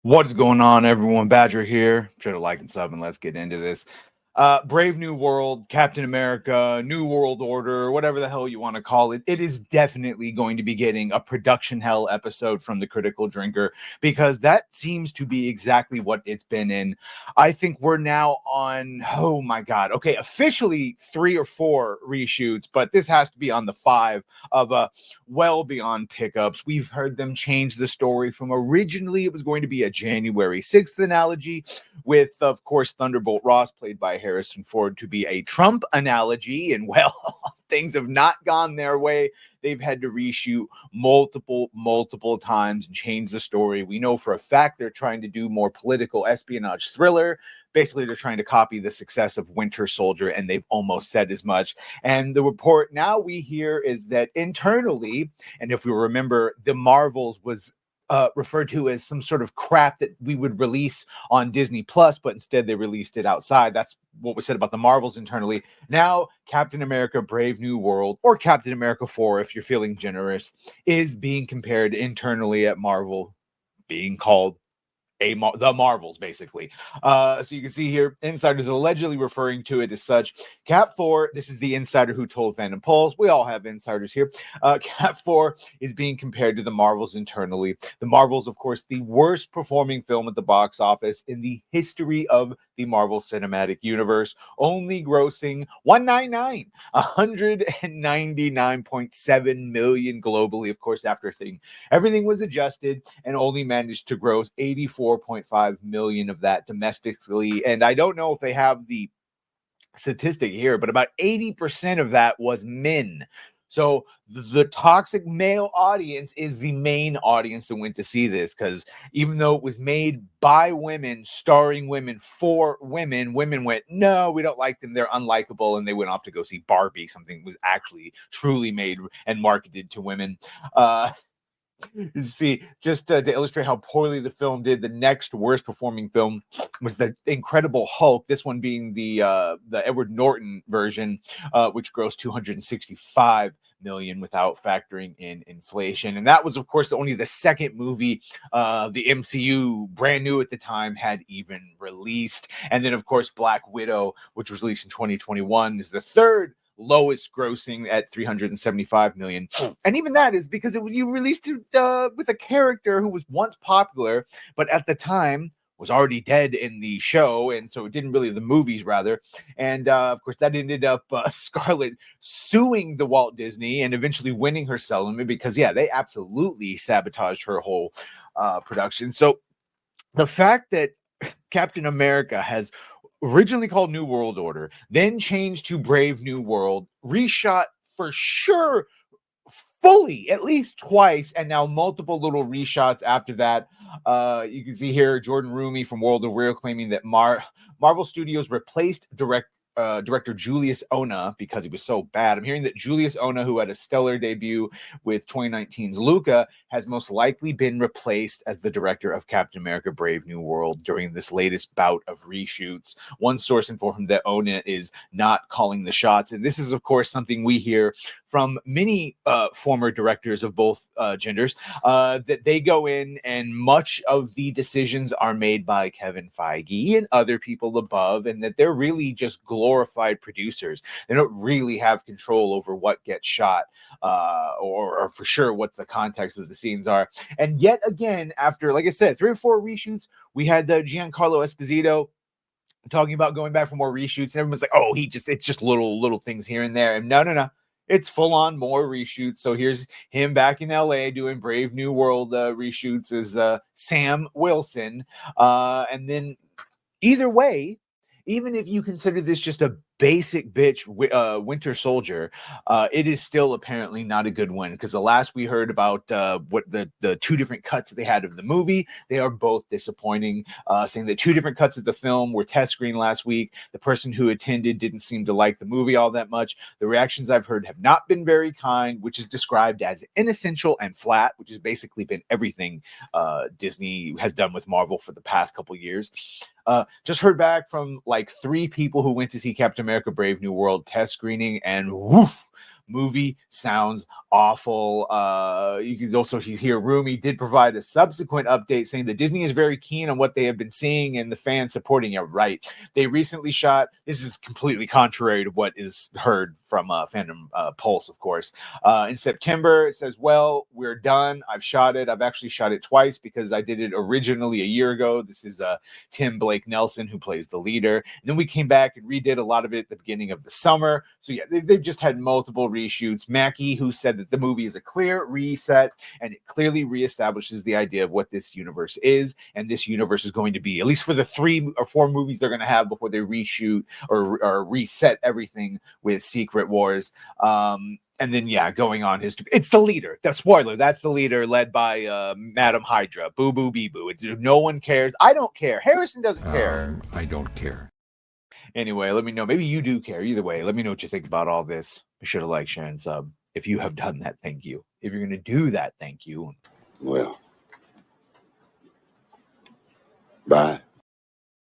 What's going on, everyone? Badger here. Try to like and sub, and let's get into this. Brave New World, Captain America, New World Order, whatever the hell you want to call it. It is definitely going to be getting a production hell episode from the Critical Drinker because that seems to be exactly what it's been in. I think we're now on, oh my God. Okay, officially 3 or 4 reshoots, but this has to be on the 5 of well beyond pickups. We've heard them change the story from originally it was going to be a January 6th analogy with, of course, Thunderbolt Ross, played by Harrison Ford, to be a Trump analogy. And well, things have not gone their way. They've had to reshoot multiple times and change the story. We know for a fact they're trying to do more political espionage thriller. Basically, they're trying to copy the success of Winter Soldier, and they've almost said as much. And the report now we hear is that internally, and if we remember, the Marvels was referred to as some sort of crap that we would release on Disney Plus, but instead they released it outside. That's what was said about the Marvels internally. Now, Captain America Brave New World, or Captain America 4, if you're feeling generous, is being compared internally at Marvel, being called the Marvels, basically. So you can see here, insiders allegedly referring to it as such. Cap 4, this is the insider who told Fandom Pulse. We all have insiders here. Cap 4 is being compared to the Marvels internally. The Marvels, of course, the worst performing film at the box office in the history of the Marvel Cinematic Universe, only grossing 199.7 million globally, of course, after everything was adjusted, and only managed to gross 84.5 million of that domestically. And I don't know if they have the statistic here, but about 80% of that was men. So the toxic male audience is the main audience that went to see this, because even though it was made by women, starring women, for women, women went, no, we don't like them, they're unlikable, and they went off to go see Barbie, something that was actually truly made and marketed to women. You see, just to illustrate how poorly the film did, the next worst performing film was the Incredible Hulk. This one being the Edward Norton version, which grossed 265 million without factoring in inflation. And that was, of course, only the second movie the MCU, brand new at the time, had even released. And then, of course, Black Widow, which was released in 2021, is the third lowest grossing at 375 million. And even that is because you released it with a character who was once popular, but at the time was already dead in the show, and so it didn't really, the movies rather. And of course, that ended up Scarlett suing the Walt Disney and eventually winning her settlement because, yeah, they absolutely sabotaged her whole production. So the fact that Captain America has originally called New World Order, then changed to Brave New World, reshot for sure fully at least twice, and now multiple little reshots after that. You can see here Jordan Rumi from World of Weird claiming that Marvel Studios replaced director Julius Ona because he was so bad. I'm hearing that Julius Ona, who had a stellar debut with 2019's Luca, has most likely been replaced as the director of Captain America Brave New World during this latest bout of reshoots. One source informed him that Ona is not calling the shots. And this is, of course, something we hear from many former directors of both genders, that they go in and much of the decisions are made by Kevin Feige and other people above, and that they're really just glorified producers. They don't really have control over what gets shot, or for sure what the context of the scenes are. And yet again, after, like I said, 3 or 4 reshoots, we had the Giancarlo Esposito talking about going back for more reshoots, and everyone's like, oh, it's just little things here and there. And no, it's full on more reshoots. So here's him back in LA doing Brave New World reshoots as Sam Wilson. And then either way, even if you consider this just a basic bitch Winter Soldier, it is still apparently not a good one, because the last we heard about what the 2 different cuts that they had of the movie, they are both disappointing, saying that 2 different cuts of the film were test screened last week. The person who attended didn't seem to like the movie all that much. The reactions I've heard have not been very kind, which is described as inessential and flat, which has basically been everything Disney has done with Marvel for the past couple years. Just heard back from like 3 people who went to see Captain America Brave New World test screening, and woof, movie sounds awful. You can also hear Rumi did provide a subsequent update saying that Disney is very keen on what they have been seeing and the fans supporting it. Right. They recently shot, this is completely contrary to what is heard from Fandom Pulse, of course. In September, it says, well, we're done. I've shot it. I've actually shot it twice because I did it originally a year ago. This is Tim Blake Nelson, who plays the leader. And then we came back and redid a lot of it at the beginning of the summer. So yeah, they've just had multiple reshoots. Mackie, who said that the movie is a clear reset and it clearly reestablishes the idea of what this universe is. And this universe is going to be, at least for the 3 or 4 movies they're going to have before they reshoot or reset everything with Secret Wars. And then, yeah, going on it's the leader. The spoiler, that's the leader led by Madam Hydra. Boo, boo, bee, boo. No one cares. I don't care. Harrison doesn't care. I don't care. Anyway, let me know. Maybe you do care. Either way, let me know what you think about all this. Be sure to like, share, and sub. If you have done that, thank you. If you're going to do that, thank you. Well, bye.